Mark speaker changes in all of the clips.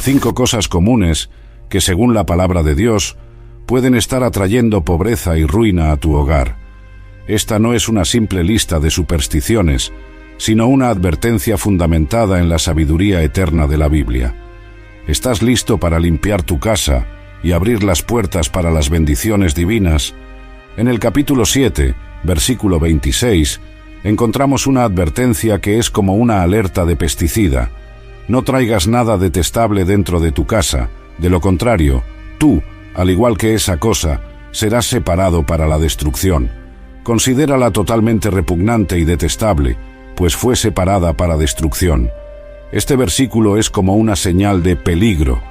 Speaker 1: 5 cosas comunes que, según la palabra de Dios, pueden estar atrayendo pobreza y ruina a tu hogar. Esta no es una simple lista de supersticiones, sino una advertencia fundamentada en la sabiduría eterna de la Biblia. ¿Estás listo para limpiar tu casa y abrir las puertas para las bendiciones divinas? En el capítulo 7, versículo 26, encontramos una advertencia que es como una alerta de pesticida. No traigas nada detestable dentro de tu casa, de lo contrario, tú, al igual que esa cosa, serás separado para la destrucción. Considérala totalmente repugnante y detestable, pues fue separada para destrucción. Este versículo es como una señal de peligro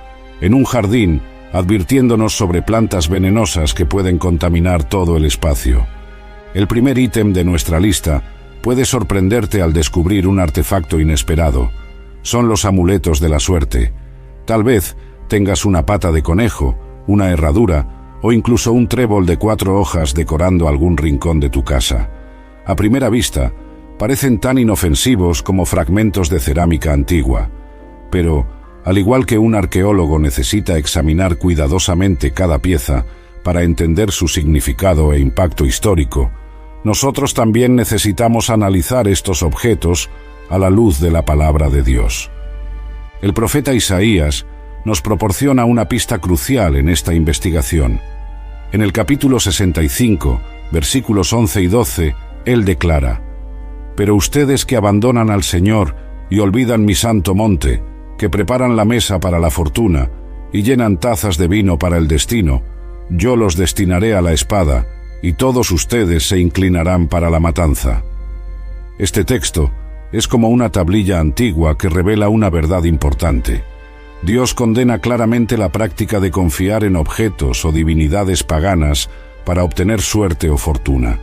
Speaker 1: en un jardín, advirtiéndonos sobre plantas venenosas que pueden contaminar todo el espacio. El primer ítem de nuestra lista puede sorprenderte al descubrir un artefacto inesperado. Son los amuletos de la suerte. Tal vez tengas una pata de conejo, una herradura o incluso un trébol de 4 hojas decorando algún rincón de tu casa. A primera vista, parecen tan inofensivos como fragmentos de cerámica antigua. Pero, al igual que un arqueólogo necesita examinar cuidadosamente cada pieza para entender su significado e impacto histórico, nosotros también necesitamos analizar estos objetos a la luz de la palabra de Dios. El profeta Isaías nos proporciona una pista crucial en esta investigación. En el capítulo 65, versículos 11 y 12, él declara: «Pero ustedes que abandonan al Señor y olvidan mi santo monte, que preparan la mesa para la fortuna y llenan tazas de vino para el destino, yo los destinaré a la espada, y todos ustedes se inclinarán para la matanza». Este texto es como una tablilla antigua que revela una verdad importante. Dios condena claramente la práctica de confiar en objetos o divinidades paganas para obtener suerte o fortuna.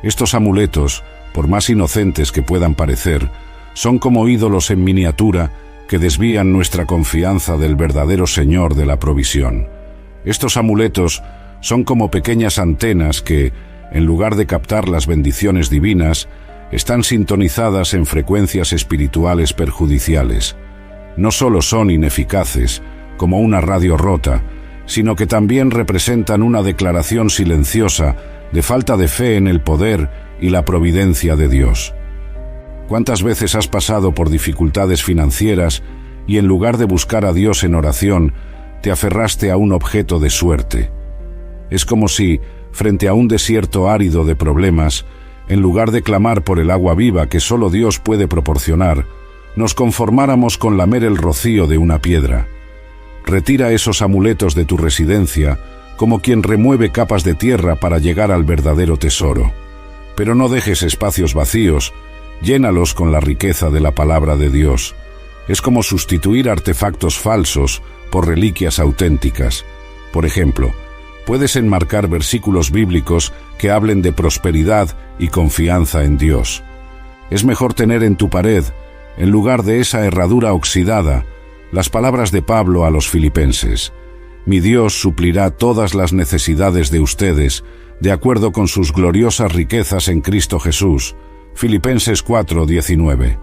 Speaker 1: Estos amuletos, por más inocentes que puedan parecer, son como ídolos en miniatura que desvían nuestra confianza del verdadero Señor de la provisión. Estos amuletos son como pequeñas antenas que, en lugar de captar las bendiciones divinas, están sintonizadas en frecuencias espirituales perjudiciales. No solo son ineficaces, como una radio rota, sino que también representan una declaración silenciosa de falta de fe en el poder y la providencia de Dios. ¿Cuántas veces has pasado por dificultades financieras y en lugar de buscar a Dios en oración, te aferraste a un objeto de suerte? Es como si, frente a un desierto árido de problemas, en lugar de clamar por el agua viva que solo Dios puede proporcionar, nos conformáramos con lamer el rocío de una piedra. Retira esos amuletos de tu residencia como quien remueve capas de tierra para llegar al verdadero tesoro. Pero no dejes espacios vacíos, llénalos con la riqueza de la palabra de Dios. Es como sustituir artefactos falsos por reliquias auténticas. Por ejemplo, puedes enmarcar versículos bíblicos que hablen de prosperidad y confianza en Dios. Es mejor tener en tu pared, en lugar de esa herradura oxidada, las palabras de Pablo a los filipenses: «Mi Dios suplirá todas las necesidades de ustedes, de acuerdo con sus gloriosas riquezas en Cristo Jesús». Filipenses 4:19.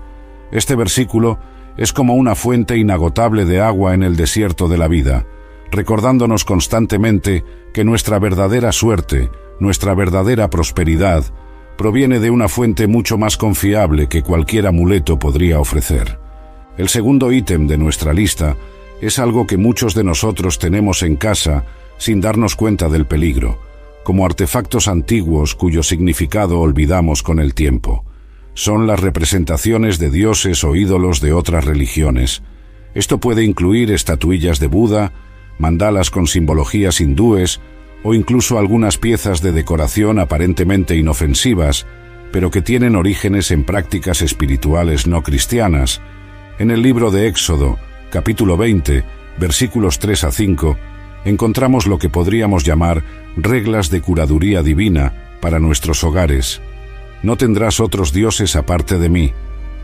Speaker 1: Este versículo es como una fuente inagotable de agua en el desierto de la vida, recordándonos constantemente que nuestra verdadera suerte, nuestra verdadera prosperidad, proviene de una fuente mucho más confiable que cualquier amuleto podría ofrecer. El segundo ítem de nuestra lista es algo que muchos de nosotros tenemos en casa sin darnos cuenta del peligro, como artefactos antiguos cuyo significado olvidamos con el tiempo. Son las representaciones de dioses o ídolos de otras religiones. Esto puede incluir estatuillas de Buda, mandalas con simbologías hindúes o incluso algunas piezas de decoración aparentemente inofensivas, pero que tienen orígenes en prácticas espirituales no cristianas. En el libro de Éxodo, capítulo 20, versículos 3 a 5, encontramos lo que podríamos llamar reglas de curaduría divina para nuestros hogares. No tendrás otros dioses aparte de mí.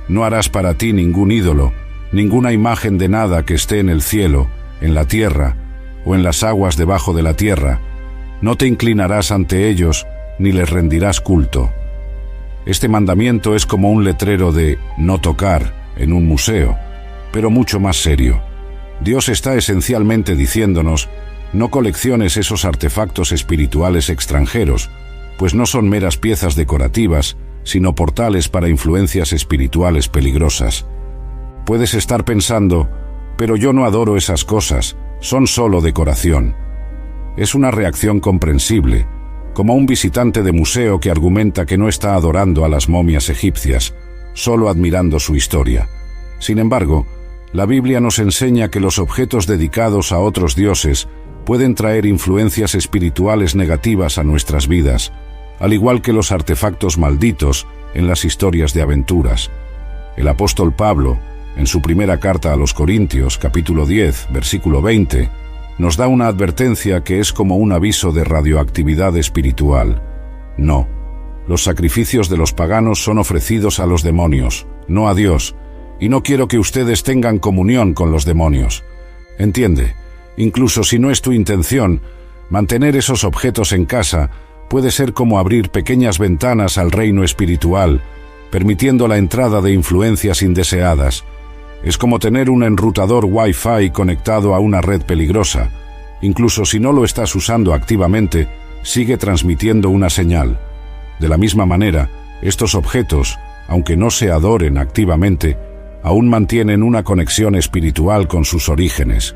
Speaker 1: No harás para ti ningún ídolo, ninguna imagen de nada que esté en el cielo, en la tierra o en las aguas debajo de la tierra. No te inclinarás ante ellos ni les rendirás culto. Este mandamiento es como un letrero de no tocar en un museo, pero mucho más serio. Dios está esencialmente diciéndonos: no colecciones esos artefactos espirituales extranjeros, pues no son meras piezas decorativas, sino portales para influencias espirituales peligrosas. Puedes estar pensando: pero yo no adoro esas cosas, son solo decoración. Es una reacción comprensible, como un visitante de museo que argumenta que no está adorando a las momias egipcias, solo admirando su historia. Sin embargo, la Biblia nos enseña que los objetos dedicados a otros dioses pueden traer influencias espirituales negativas a nuestras vidas, al igual que los artefactos malditos en las historias de aventuras. El apóstol Pablo, en su primera carta a los Corintios, capítulo 10, versículo 20, nos da una advertencia que es como un aviso de radioactividad espiritual. No, los sacrificios de los paganos son ofrecidos a los demonios, no a Dios, y no quiero que ustedes tengan comunión con los demonios. Entiende, incluso si no es tu intención, mantener esos objetos en casa puede ser como abrir pequeñas ventanas al reino espiritual, permitiendo la entrada de influencias indeseadas. Es como tener un enrutador Wi-Fi conectado a una red peligrosa. Incluso si no lo estás usando activamente, sigue transmitiendo una señal. De la misma manera, estos objetos, aunque no se adoren activamente, aún mantienen una conexión espiritual con sus orígenes.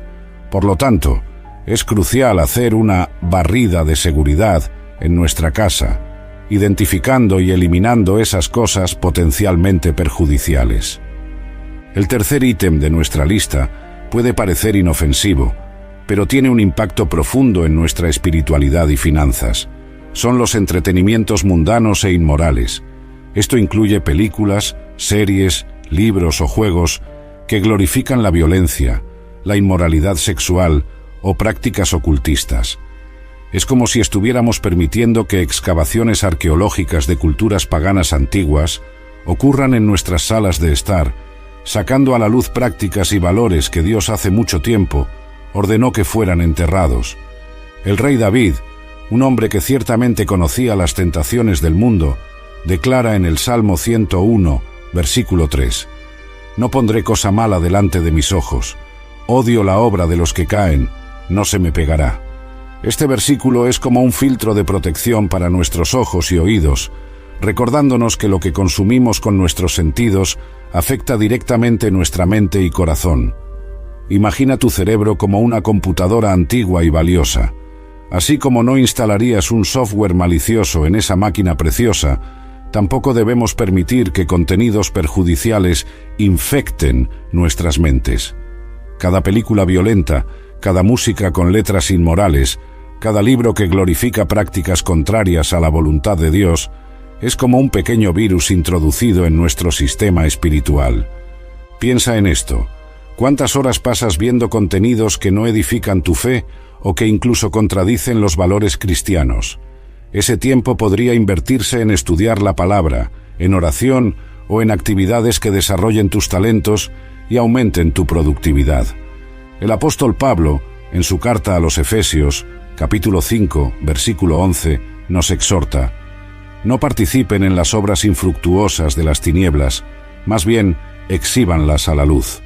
Speaker 1: Por lo tanto, es crucial hacer una barrida de seguridad en nuestra casa, identificando y eliminando esas cosas potencialmente perjudiciales. El tercer ítem de nuestra lista puede parecer inofensivo, pero tiene un impacto profundo en nuestra espiritualidad y finanzas. Son los entretenimientos mundanos e inmorales. Esto incluye películas, series, libros o juegos que glorifican la violencia, la inmoralidad sexual o prácticas ocultistas. Es como si estuviéramos permitiendo que excavaciones arqueológicas de culturas paganas antiguas ocurran en nuestras salas de estar, sacando a la luz prácticas y valores que Dios hace mucho tiempo ordenó que fueran enterrados. El rey David, un hombre que ciertamente conocía las tentaciones del mundo, declara en el Salmo 101, versículo 3, «No pondré cosa mala delante de mis ojos, odio la obra de los que caen, no se me pegará». Este versículo es como un filtro de protección para nuestros ojos y oídos, recordándonos que lo que consumimos con nuestros sentidos afecta directamente nuestra mente y corazón. Imagina tu cerebro como una computadora antigua y valiosa. Así como no instalarías un software malicioso en esa máquina preciosa, tampoco debemos permitir que contenidos perjudiciales infecten nuestras mentes. Cada película violenta, cada música con letras inmorales, cada libro que glorifica prácticas contrarias a la voluntad de Dios, es como un pequeño virus introducido en nuestro sistema espiritual. Piensa en esto. ¿Cuántas horas pasas viendo contenidos que no edifican tu fe o que incluso contradicen los valores cristianos? Ese tiempo podría invertirse en estudiar la palabra, en oración o en actividades que desarrollen tus talentos y aumenten tu productividad. El apóstol Pablo, en su carta a los Efesios, capítulo 5, versículo 11, nos exhorta: «No participen en las obras infructuosas de las tinieblas, más bien exhíbanlas a la luz».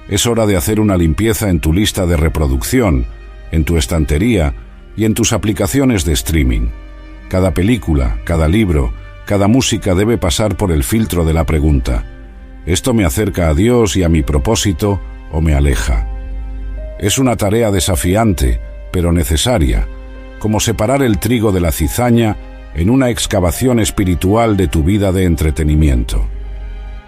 Speaker 1: Es hora de hacer una limpieza en tu lista de reproducción, en tu estantería y en tus aplicaciones de streaming. Cada película, cada libro, cada música debe pasar por el filtro de la pregunta: ¿esto me acerca a Dios y a mi propósito o me aleja? Es una tarea desafiante, pero necesaria, como separar el trigo de la cizaña en una excavación espiritual de tu vida de entretenimiento.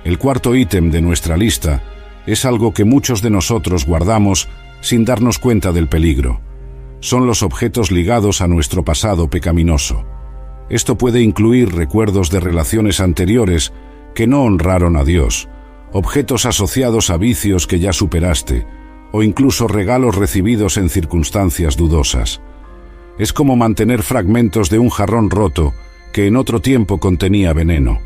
Speaker 1: El cuarto ítem de nuestra lista es algo que muchos de nosotros guardamos sin darnos cuenta del peligro. Son los objetos ligados a nuestro pasado pecaminoso. Esto puede incluir recuerdos de relaciones anteriores que no honraron a Dios, objetos asociados a vicios que ya superaste, o incluso regalos recibidos en circunstancias dudosas. Es como mantener fragmentos de un jarrón roto que en otro tiempo contenía veneno.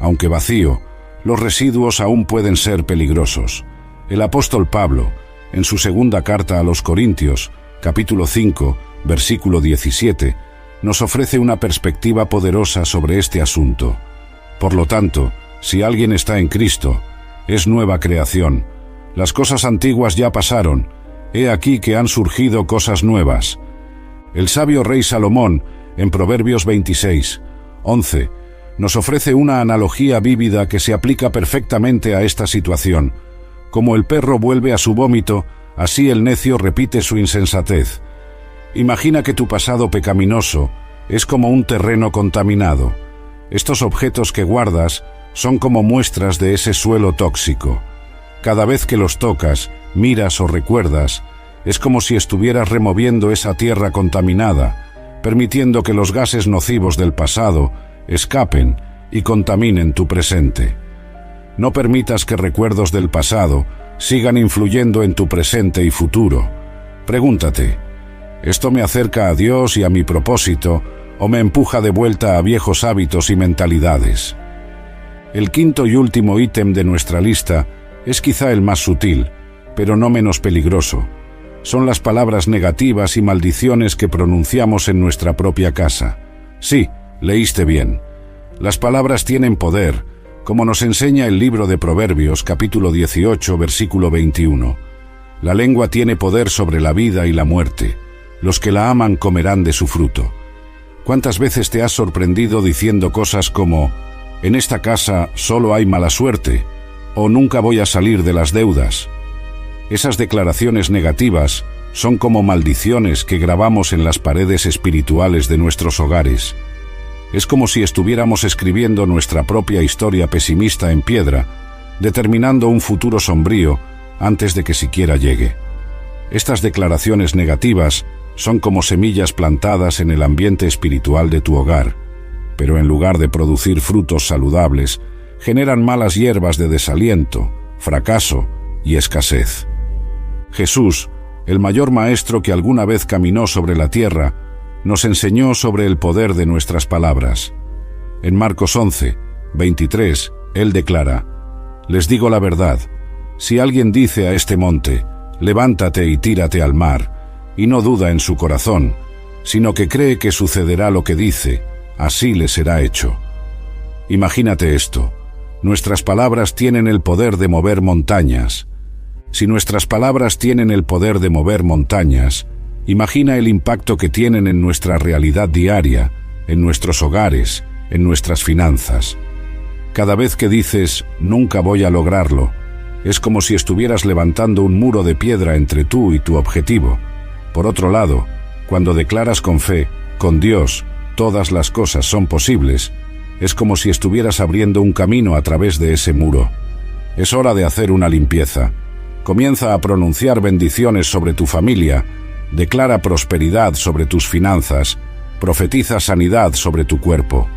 Speaker 1: Aunque vacío, los residuos aún pueden ser peligrosos. El apóstol Pablo, en su segunda carta a los Corintios, capítulo 5, versículo 17, nos ofrece una perspectiva poderosa sobre este asunto. Por lo tanto, si alguien está en Cristo, es nueva creación. Las cosas antiguas ya pasaron, he aquí que han surgido cosas nuevas. El sabio rey Salomón, en Proverbios 26, 11, nos ofrece una analogía vívida que se aplica perfectamente a esta situación. Como el perro vuelve a su vómito, así el necio repite su insensatez. Imagina que tu pasado pecaminoso es como un terreno contaminado. Estos objetos que guardas son como muestras de ese suelo tóxico. Cada vez que los tocas, miras o recuerdas, es como si estuvieras removiendo esa tierra contaminada, permitiendo que los gases nocivos del pasado escapen y contaminen tu presente. No permitas que recuerdos del pasado sigan influyendo en tu presente y futuro. Pregúntate, ¿esto me acerca a Dios y a mi propósito o me empuja de vuelta a viejos hábitos y mentalidades? El quinto y último ítem de nuestra lista es quizá el más sutil, pero no menos peligroso. Son las palabras negativas y maldiciones que pronunciamos en nuestra propia casa. Sí, leíste bien. Las palabras tienen poder, como nos enseña el libro de Proverbios, capítulo 18, versículo 21. La lengua tiene poder sobre la vida y la muerte. Los que la aman comerán de su fruto. ¿Cuántas veces te has sorprendido diciendo cosas como, en esta casa solo hay mala suerte, o nunca voy a salir de las deudas? Esas declaraciones negativas son como maldiciones que grabamos en las paredes espirituales de nuestros hogares. Es como si estuviéramos escribiendo nuestra propia historia pesimista en piedra, determinando un futuro sombrío antes de que siquiera llegue. Estas declaraciones negativas son como semillas plantadas en el ambiente espiritual de tu hogar, pero en lugar de producir frutos saludables, generan malas hierbas de desaliento, fracaso y escasez. Jesús, el mayor maestro que alguna vez caminó sobre la tierra, nos enseñó sobre el poder de nuestras palabras. En Marcos 11, 23, Él declara, «Les digo la verdad, si alguien dice a este monte, levántate y tírate al mar, y no duda en su corazón, sino que cree que sucederá lo que dice, así le será hecho». Imagínate esto, nuestras palabras tienen el poder de mover montañas. Si nuestras palabras tienen el poder de mover montañas, imagina el impacto que tienen en nuestra realidad diaria, en nuestros hogares, en nuestras finanzas. Cada vez que dices, nunca voy a lograrlo, es como si estuvieras levantando un muro de piedra entre tú y tu objetivo. Por otro lado, cuando declaras con fe, con Dios, todas las cosas son posibles, es como si estuvieras abriendo un camino a través de ese muro. Es hora de hacer una limpieza. Comienza a pronunciar bendiciones sobre tu familia, declara prosperidad sobre tus finanzas, profetiza sanidad sobre tu cuerpo.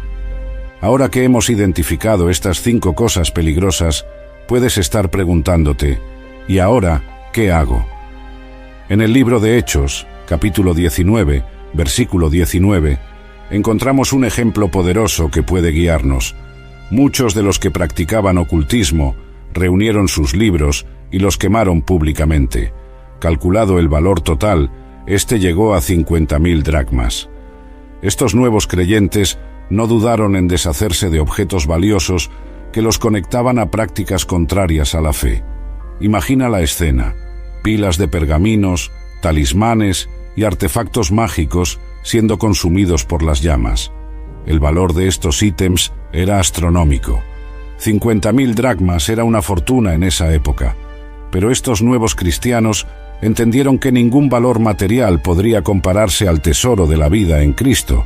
Speaker 1: Ahora que hemos identificado estas 5 cosas peligrosas, puedes estar preguntándote, ¿y ahora qué hago? En el libro de Hechos, capítulo 19, versículo 19, encontramos un ejemplo poderoso que puede guiarnos. Muchos de los que practicaban ocultismo reunieron sus libros y los quemaron públicamente. Calculado el valor total, este llegó a 50.000 dracmas. Estos nuevos creyentes no dudaron en deshacerse de objetos valiosos que los conectaban a prácticas contrarias a la fe. Imagina la escena: pilas de pergaminos, talismanes y artefactos mágicos siendo consumidos por las llamas. El valor de estos ítems era astronómico. 50.000 dracmas era una fortuna en esa época, pero estos nuevos cristianos entendieron que ningún valor material podría compararse al tesoro de la vida en Cristo.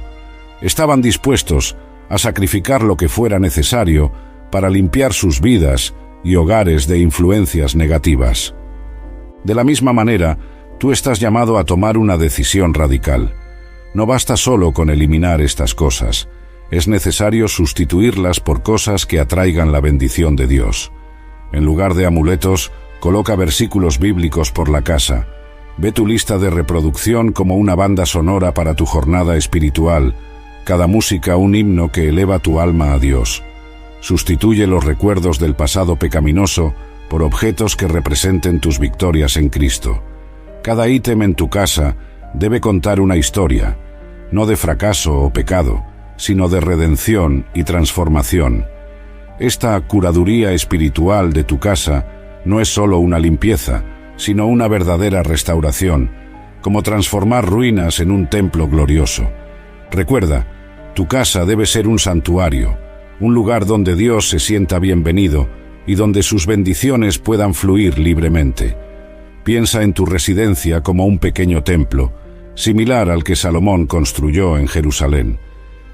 Speaker 1: Estaban dispuestos a sacrificar lo que fuera necesario para limpiar sus vidas y hogares de influencias negativas. De la misma manera, tú estás llamado a tomar una decisión radical. No basta solo con eliminar estas cosas. Es necesario sustituirlas por cosas que atraigan la bendición de Dios. En lugar de amuletos, coloca versículos bíblicos por la casa. Ve tu lista de reproducción como una banda sonora para tu jornada espiritual, cada música un himno que eleva tu alma a Dios. Sustituye los recuerdos del pasado pecaminoso por objetos que representen tus victorias en Cristo. Cada ítem en tu casa debe contar una historia, no de fracaso o pecado, sino de redención y transformación. Esta curaduría espiritual de tu casa no es solo una limpieza, sino una verdadera restauración, como transformar ruinas en un templo glorioso. Recuerda, tu casa debe ser un santuario, un lugar donde Dios se sienta bienvenido y donde sus bendiciones puedan fluir libremente. Piensa en tu residencia como un pequeño templo, similar al que Salomón construyó en Jerusalén.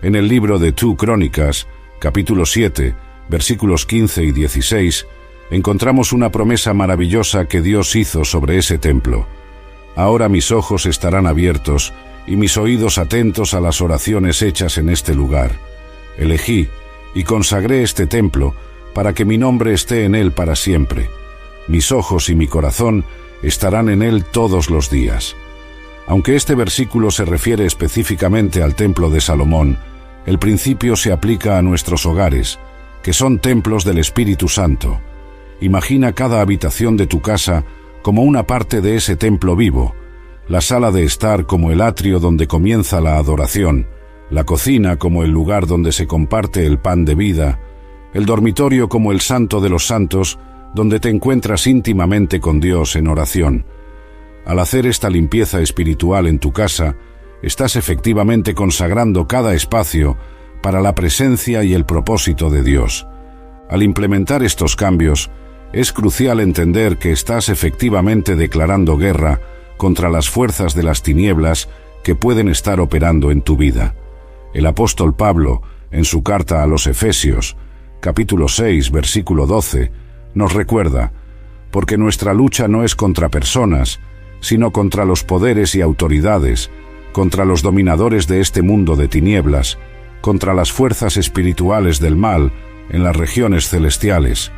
Speaker 1: En el libro de 2 Crónicas, capítulo 7, versículos 15 y 16, encontramos una promesa maravillosa que Dios hizo sobre ese templo. Ahora mis ojos estarán abiertos y mis oídos atentos a las oraciones hechas en este lugar. Elegí y consagré este templo para que mi nombre esté en él para siempre. Mis ojos y mi corazón estarán en él todos los días. Aunque este versículo se refiere específicamente al templo de Salomón, el principio se aplica a nuestros hogares, que son templos del Espíritu Santo. Imagina cada habitación de tu casa como una parte de ese templo vivo, la sala de estar como el atrio donde comienza la adoración, la cocina como el lugar donde se comparte el pan de vida, el dormitorio como el santo de los santos, donde te encuentras íntimamente con Dios en oración. Al hacer esta limpieza espiritual en tu casa, estás efectivamente consagrando cada espacio para la presencia y el propósito de Dios. Al implementar estos cambios, es crucial entender que estás efectivamente declarando guerra contra las fuerzas de las tinieblas que pueden estar operando en tu vida. El apóstol Pablo, en su carta a los Efesios, capítulo 6, versículo 12, nos recuerda: porque nuestra lucha no es contra personas, sino contra los poderes y autoridades, contra los dominadores de este mundo de tinieblas, contra las fuerzas espirituales del mal en las regiones celestiales.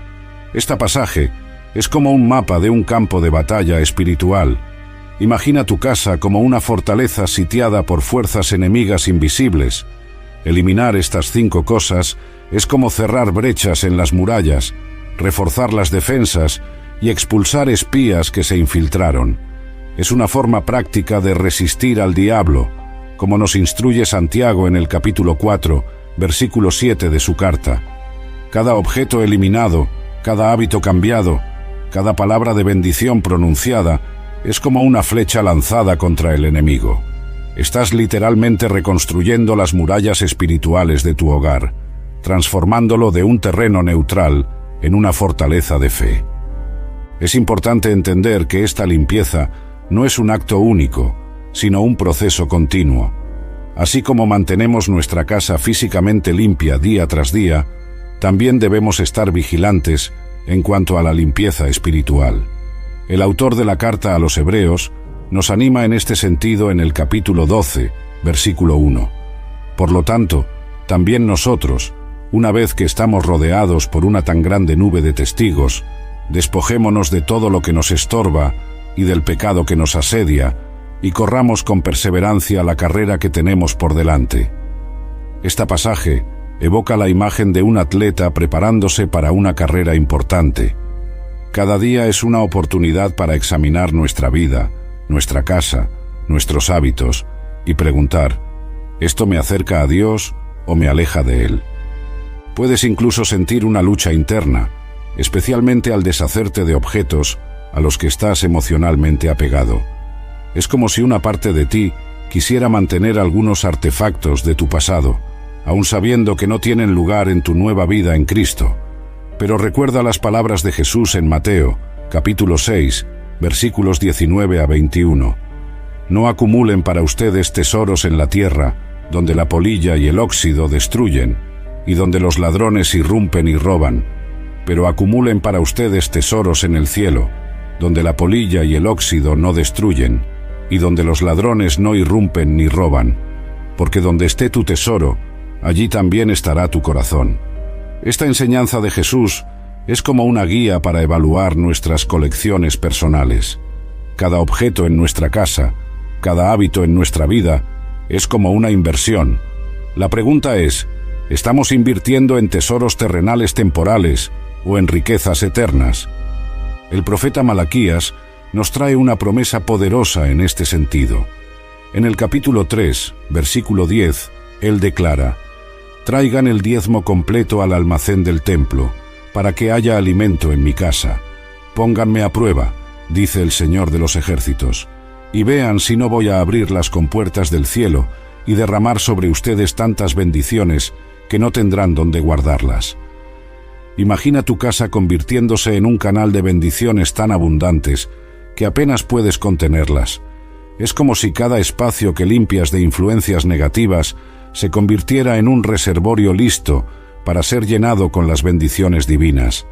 Speaker 1: Este pasaje es como un mapa de un campo de batalla espiritual. Imagina tu casa como una fortaleza sitiada por fuerzas enemigas invisibles. Eliminar estas 5 cosas es como cerrar brechas en las murallas, reforzar las defensas y expulsar espías que se infiltraron. Es una forma práctica de resistir al diablo, como nos instruye Santiago en el capítulo 4, versículo 7 de su carta. Cada objeto eliminado, cada hábito cambiado, cada palabra de bendición pronunciada, es como una flecha lanzada contra el enemigo. Estás literalmente reconstruyendo las murallas espirituales de tu hogar, transformándolo de un terreno neutral en una fortaleza de fe. Es importante entender que esta limpieza no es un acto único, sino un proceso continuo. Así como mantenemos nuestra casa físicamente limpia día tras día, también debemos estar vigilantes en cuanto a la limpieza espiritual. El autor de la carta a los Hebreos nos anima en este sentido en el capítulo 12, versículo 1. Por lo tanto, también nosotros, una vez que estamos rodeados por una tan grande nube de testigos, despojémonos de todo lo que nos estorba y del pecado que nos asedia, y corramos con perseverancia la carrera que tenemos por delante. Este pasaje evoca la imagen de un atleta preparándose para una carrera importante. Cada día es una oportunidad para examinar nuestra vida, nuestra casa, nuestros hábitos, y preguntar: ¿esto me acerca a Dios o me aleja de Él? Puedes incluso sentir una lucha interna, especialmente al deshacerte de objetos a los que estás emocionalmente apegado. Es como si una parte de ti quisiera mantener algunos artefactos de tu pasado, aun sabiendo que no tienen lugar en tu nueva vida en Cristo. Pero recuerda las palabras de Jesús en Mateo, capítulo 6, versículos 19 a 21. No acumulen para ustedes tesoros en la tierra, donde la polilla y el óxido destruyen, y donde los ladrones irrumpen y roban, pero acumulen para ustedes tesoros en el cielo, donde la polilla y el óxido no destruyen, y donde los ladrones no irrumpen ni roban, porque donde esté tu tesoro, allí también estará tu corazón. Esta enseñanza de Jesús es como una guía para evaluar nuestras colecciones personales. Cada objeto en nuestra casa, cada hábito en nuestra vida, es como una inversión. La pregunta es: ¿estamos invirtiendo en tesoros terrenales temporales o en riquezas eternas? El profeta Malaquías nos trae una promesa poderosa en este sentido. En el capítulo 3, versículo 10, él declara: «Traigan el diezmo completo al almacén del templo, para que haya alimento en mi casa, Pónganme a prueba, dice el Señor de los ejércitos, y vean si no voy a abrir las compuertas del cielo y derramar sobre ustedes tantas bendiciones que no tendrán donde guardarlas. Imagina tu casa convirtiéndose en un canal de bendiciones tan abundantes que apenas puedes contenerlas. Es como si cada espacio que limpias de influencias negativas se convirtiera en un reservorio listo para ser llenado con las bendiciones divinas.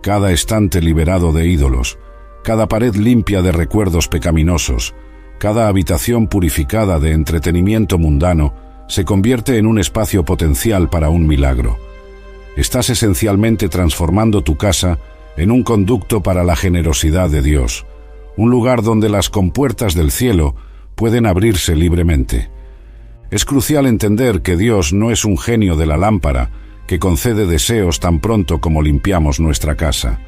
Speaker 1: Cada estante liberado de ídolos, cada pared limpia de recuerdos pecaminosos, cada habitación purificada de entretenimiento mundano se convierte en un espacio potencial para un milagro. Estás esencialmente transformando tu casa en un conducto para la generosidad de Dios, un lugar donde las compuertas del cielo pueden abrirse libremente. Es crucial entender que Dios no es un genio de la lámpara que concede deseos tan pronto como limpiamos nuestra casa.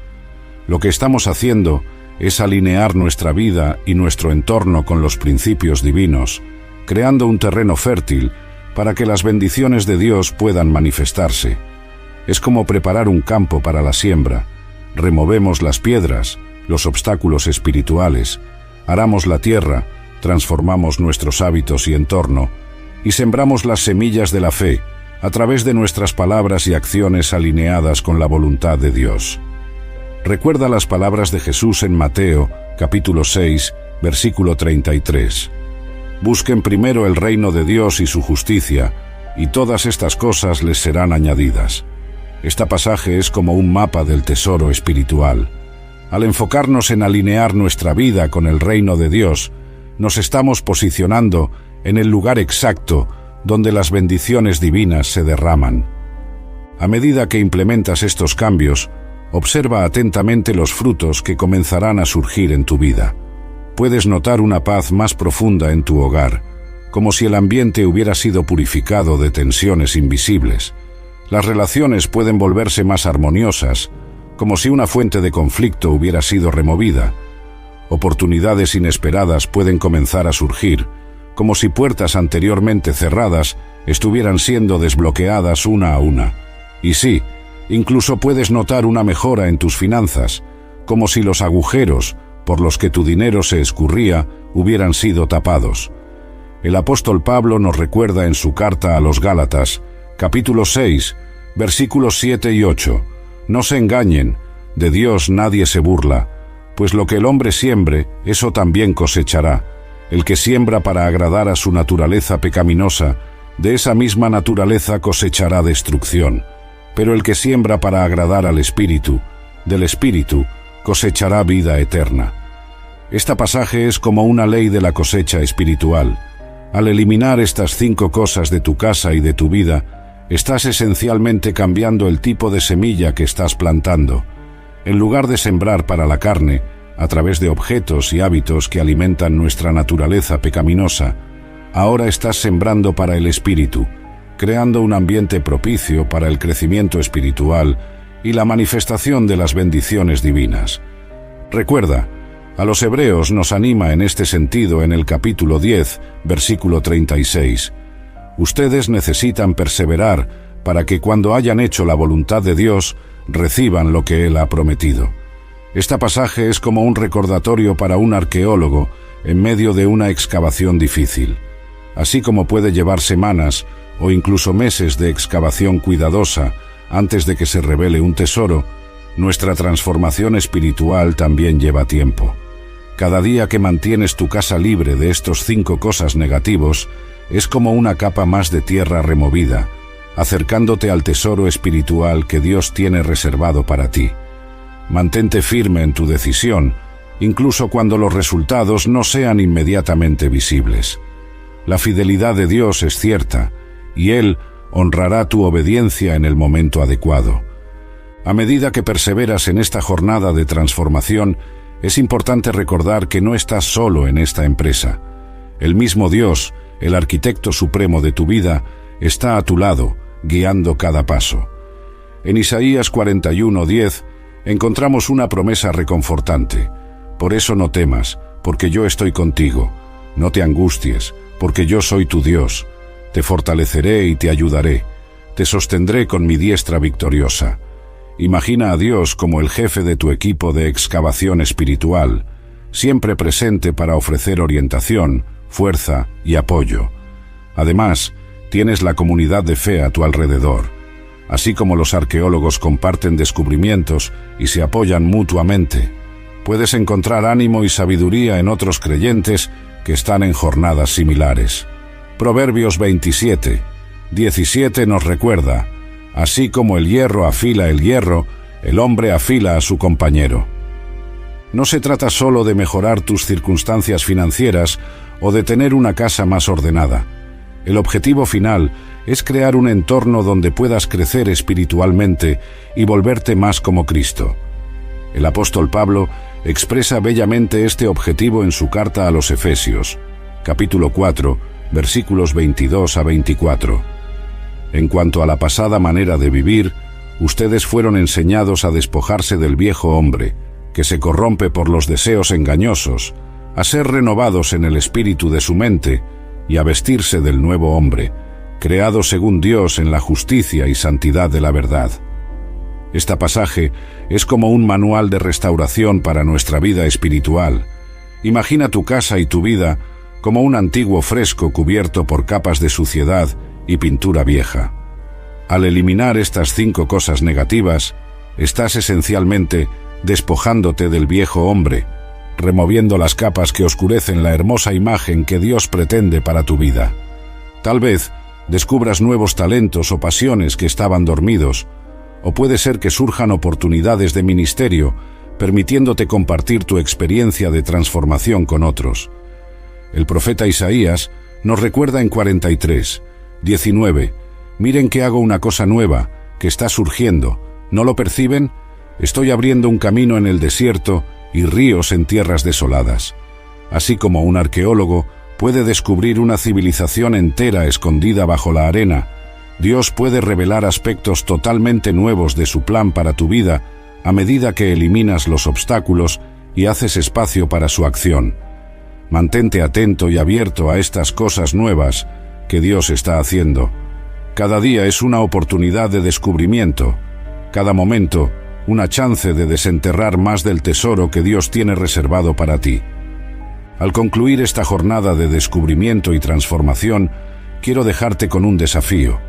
Speaker 1: Lo que estamos haciendo es alinear nuestra vida y nuestro entorno con los principios divinos, creando un terreno fértil para que las bendiciones de Dios puedan manifestarse. Es como preparar un campo para la siembra. Removemos las piedras, los obstáculos espirituales, aramos la tierra, transformamos nuestros hábitos y entorno, y sembramos las semillas de la fe a través de nuestras palabras y acciones alineadas con la voluntad de Dios. Recuerda las palabras de Jesús en Mateo, capítulo 6, versículo 33. Busquen primero el reino de Dios y su justicia, y todas estas cosas les serán añadidas. Este pasaje es como un mapa del tesoro espiritual. Al enfocarnos en alinear nuestra vida con el reino de Dios, nos estamos posicionando en el lugar exacto donde las bendiciones divinas se derraman. A medida que implementas estos cambios, observa atentamente los frutos que comenzarán a surgir en tu vida. Puedes notar una paz más profunda en tu hogar, como si el ambiente hubiera sido purificado de tensiones invisibles. Las relaciones pueden volverse más armoniosas, como si una fuente de conflicto hubiera sido removida. Oportunidades inesperadas pueden comenzar a surgir, como si puertas anteriormente cerradas estuvieran siendo desbloqueadas una a una. Y sí, incluso puedes notar una mejora en tus finanzas, como si los agujeros por los que tu dinero se escurría hubieran sido tapados. El apóstol Pablo nos recuerda en su carta a los Gálatas, capítulo 6, versículos 7 y 8, «No se engañen, de Dios nadie se burla, pues lo que el hombre siembre, eso también cosechará. El que siembra para agradar a su naturaleza pecaminosa, de esa misma naturaleza cosechará destrucción. Pero el que siembra para agradar al Espíritu, del Espíritu cosechará vida eterna». Este pasaje es como una ley de la cosecha espiritual. Al eliminar estas 5 cosas de tu casa y de tu vida, estás esencialmente cambiando el tipo de semilla que estás plantando. En lugar de sembrar para la carne, a través de objetos y hábitos que alimentan nuestra naturaleza pecaminosa, ahora estás sembrando para el Espíritu, creando un ambiente propicio para el crecimiento espiritual y la manifestación de las bendiciones divinas. Recuerda, a los hebreos nos anima en este sentido en el capítulo 10, versículo 36. Ustedes necesitan perseverar para que cuando hayan hecho la voluntad de Dios, reciban lo que Él ha prometido. Este pasaje es como un recordatorio para un arqueólogo en medio de una excavación difícil. Así como puede llevar semanas o incluso meses de excavación cuidadosa antes de que se revele un tesoro, nuestra transformación espiritual también lleva tiempo. Cada día que mantienes tu casa libre de estos 5 cosas negativos, es como una capa más de tierra removida, acercándote al tesoro espiritual que Dios tiene reservado para ti. Mantente firme en tu decisión, incluso cuando los resultados no sean inmediatamente visibles. La fidelidad de Dios es cierta, y Él honrará tu obediencia en el momento adecuado. A medida que perseveras en esta jornada de transformación, es importante recordar que no estás solo en esta empresa. El mismo Dios, el arquitecto supremo de tu vida, está a tu lado, guiando cada paso. En Isaías 41:10 encontramos una promesa reconfortante. Por eso no temas, porque yo estoy contigo. No te angusties, porque yo soy tu Dios. Te fortaleceré y te ayudaré. Te sostendré con mi diestra victoriosa. Imagina a Dios como el jefe de tu equipo de excavación espiritual, siempre presente para ofrecer orientación, fuerza y apoyo. Además, tienes la comunidad de fe a tu alrededor. Así como los arqueólogos comparten descubrimientos y se apoyan mutuamente, puedes encontrar ánimo y sabiduría en otros creyentes que están en jornadas similares. Proverbios 27:17 nos recuerda: así como el hierro afila el hierro, el hombre afila a su compañero. No se trata solo de mejorar tus circunstancias financieras o de tener una casa más ordenada. El objetivo final es crear un entorno donde puedas crecer espiritualmente y volverte más como Cristo. El apóstol Pablo expresa bellamente este objetivo en su carta a los Efesios, capítulo 4, versículos 22 a 24. En cuanto a la pasada manera de vivir, ustedes fueron enseñados a despojarse del viejo hombre, que se corrompe por los deseos engañosos, a ser renovados en el espíritu de su mente y a vestirse del nuevo hombre, creado según Dios en la justicia y santidad de la verdad. Este pasaje es como un manual de restauración para nuestra vida espiritual. Imagina tu casa y tu vida como un antiguo fresco cubierto por capas de suciedad y pintura vieja. Al eliminar estas 5 cosas negativas, estás esencialmente despojándote del viejo hombre, removiendo las capas que oscurecen la hermosa imagen que Dios pretende para tu vida. Tal vez descubras nuevos talentos o pasiones que estaban dormidos, o puede ser que surjan oportunidades de ministerio, permitiéndote compartir tu experiencia de transformación con otros. El profeta Isaías nos recuerda en 43:19: miren que hago una cosa nueva, que está surgiendo, ¿no lo perciben? Estoy abriendo un camino en el desierto y ríos en tierras desoladas. Así como un arqueólogo puede descubrir una civilización entera escondida bajo la arena, Dios puede revelar aspectos totalmente nuevos de su plan para tu vida a medida que eliminas los obstáculos y haces espacio para su acción. Mantente atento y abierto a estas cosas nuevas que Dios está haciendo. Cada día es una oportunidad de descubrimiento, cada momento una chance de desenterrar más del tesoro que Dios tiene reservado para ti. Al concluir esta jornada de descubrimiento y transformación, quiero dejarte con un desafío.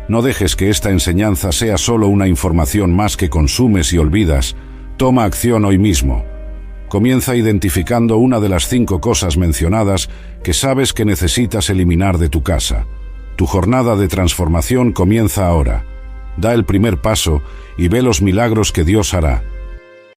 Speaker 1: No dejes que esta enseñanza sea solo una información más que consumes y olvidas. Toma acción hoy mismo. Comienza identificando una de las 5 cosas mencionadas que sabes que necesitas eliminar de tu casa. Tu jornada de transformación comienza ahora. Da el primer paso y ve los milagros que Dios hará.